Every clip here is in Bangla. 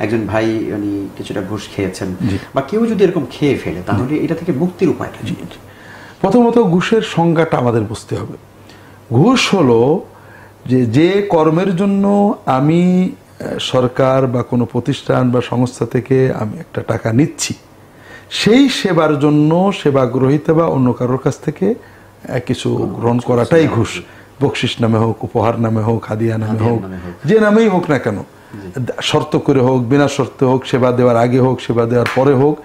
একজন ভাই উনি কিছুটা ঘুষ খেয়েছেন বা কেউ যদি এরকম খেয়ে ফেলে তাহলে এটা থেকে মুক্তির উপায়টা? প্রথমত ঘুষের সংজ্ঞাটা আমাদের বুঝতে হবে। ঘুষ হলো যে কর্মের জন্য আমি সরকার বা কোনো প্রতিষ্ঠান বা সংস্থা থেকে আমি একটা টাকা নিচ্ছি, সেই সেবার জন্য সেবা গ্রহীতা বা অন্য কারোর কাছ থেকে কিছু গ্রহণ করাটাই ঘুষ। বকশিস নামে হোক, উপহার নামে হোক, হাদিয়া নামে হোক, যে নামেই হোক না কেন, শর্ত করে হোক, বিনা শর্তে হোক, সেবা দেওয়ার আগে হোক, সেবা দেওয়ার পরে হোক,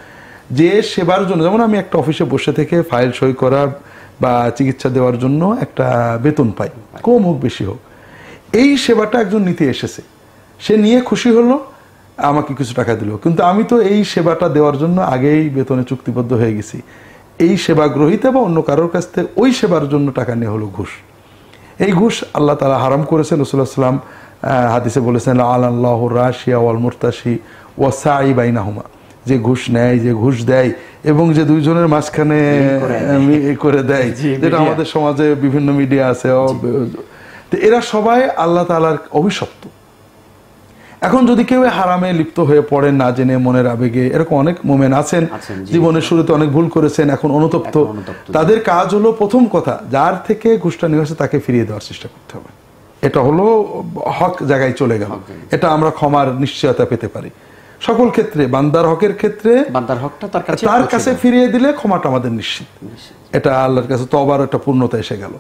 যে সেবার জন্য, যেমন আমি একটা অফিসে বসে থেকে ফাইল সই করা বা চিকিৎসা দেওয়ার জন্য একটা বেতন পাই, কম হোক বেশি হোক, এই সেবাটা একজন নিতে এসেছে, সে নিয়ে খুশি হলো, আমাকে কিছু টাকা দিল, কিন্তু আমি তো এই সেবাটা দেওয়ার জন্য আগেই বেতনে চুক্তিবদ্ধ হয়ে গেছি। এই সেবা গ্রহীতা বা অন্য কারোর কাছ থেকে ওই সেবার জন্য টাকা নিয়ে হলো ঘুষ। এই ঘুষ আল্লাহ তাআলা হারাম করেছেন। রাসূলুল্লাহ সাল্লাল্লাহু আলাইহি ওয়াসাল্লাম হাদিসে বলেছেন, আল্লাহু রাশিয়া ওয়াল মুরতাশি ওয়া সাই বাইনাহুমা, যে ঘুষ নেয়, যে ঘুষ দেয় এবং যে দুইজনের মাঝখানে করে দেয়, যেটা আমাদের সমাজে বিভিন্ন মিডিয়া আছে, এরা সবাই আল্লাহ তাআলার অভিশপ্ত। এখন যদি কেউ হারামে লিপ্ত হয়ে পড়ে না জেনে, মনের আবেগে, এরকম অনেক মোমেন আছেন জীবনের শুরুতে অনেক ভুল করেছেন, এখন অনুতপ্ত, তাদের কাজ হলো প্রথম কথা, যার থেকে ঘুষটা নিয়ে আসে তাকে ফিরিয়ে দেওয়ার চেষ্টা করতে হবে। এটা হলো হক জায়গায় চলে গেল, এটা আমরা ক্ষমার নিশ্চয়তা পেতে পারি। সকল ক্ষেত্রে বান্দার হকের ক্ষেত্রে বান্দার হকটা তার কাছে ফিরিয়ে দিলে ক্ষমাটা আমাদের নিশ্চিত। এটা আল্লাহর কাছে তওবার একটা পূর্ণতা এসে গেল,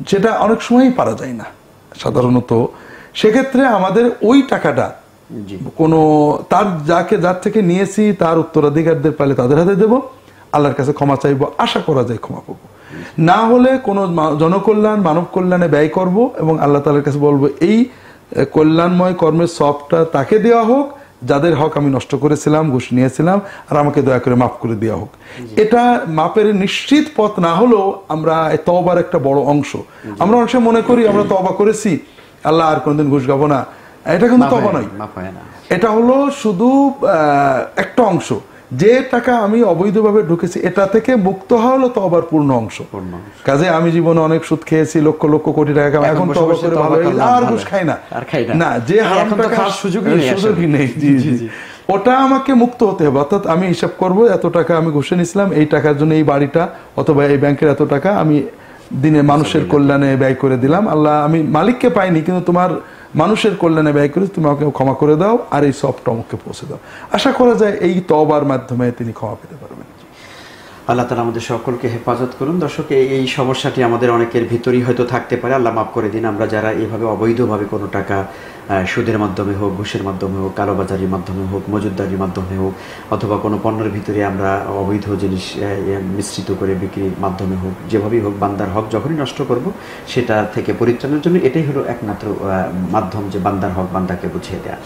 যেটা অনেক সময়ই পারা যায় না সাধারণত। সেক্ষেত্রে আমাদের ওই টাকাটা কোনো যার থেকে নিয়েছি তার উত্তরাধিকারদের পাইলে তাদের হাতে দেব, আল্লাহর কাছে ক্ষমা চাইবো, আশা করা যায় ক্ষমা পাবো। না হলে কোনো জনকল্যাণ, মানব কল্যাণে ব্যয় করব এবং আল্লাহ তাআলার কাছে বলবো এই কল্যাণময় কর্মের সবটা তাকে দেওয়া হোক যাদের হক আমি নষ্ট করেছিলাম, ঘুষ নিয়েছিলাম, আর আমাকে দয়া করে মাফ করে দেওয়া হোক। এটা মাপের নিশ্চিত পথ না হলেও আমরা তওবার একটা বড় অংশ, আমরা অনেক সময় মনে করি আমরা তওবা করেছি, আল্লাহ আর কোনদিন ঘুষ গাবো না, এটা কিন্তু তওবা নয়। এটা হলো শুধু একটা অংশ। যে টাকা আমি অবৈধভাবে ঢুকেছি এটা থেকে মুক্ত হওয়া হলো তওবার পূর্ণ অংশ। কাজে আমি জীবনে অনেক সুদ খেয়েছি, লক্ষ লক্ষ কোটি টাকা, এখন তওবা করে ভালো হয়ে গেছে, আর ঘুষ খাই না। না, যে হারাম টাকা খাওয়ার সুযোগই নেই, ওটা আমাকে মুক্ত হতে হবে। অর্থাৎ আমি হিসাব করব, এত টাকা আমি ঘুষে নিয়েছিলাম, এই টাকার জন্য এই বাড়িটা অথবা এই ব্যাংকের এত টাকা আমি দিনে মানুষের কল্যাণে ব্যয় করে দিলাম। আল্লাহ, আমি মালিককে পাইনি কিন্তু তোমার মানুষের কল্যাণে ব্যয় করে তুমি আমাকে ক্ষমা করে দাও, আর এই সবটা আমাকে পৌঁছে দাও। আশা করা যায় এই তওবার মাধ্যমে তিনি ক্ষমা পেতে পারবেন। আল্লাহ তাআলা আমাদের সকলকে হেফাজত করুন। দর্শক, এই সমস্যাটি আমাদের অনেকের ভিতরেই হয়তো থাকতে পারে, আল্লাহ মাফ করে দিন। আমরা যারা এভাবে অবৈধভাবে কোনো টাকা সুদের মাধ্যমে হোক, ঘুষের মাধ্যমে হোক, কালোবাজারির মাধ্যমে হোক, মজুদদারির মাধ্যমে হোক, অথবা কোনো পণ্যের ভিতরে আমরা অবৈধ জিনিস মিশ্রিত করে বিক্রির মাধ্যমে হোক, যেভাবেই হোক বান্দার হক যখনই নষ্ট করব সেটা থেকে পরিত্রাণের জন্য এটাই হলো একমাত্র মাধ্যম, যে বান্দার হক বান্দাকে বুঝিয়ে দেয়া।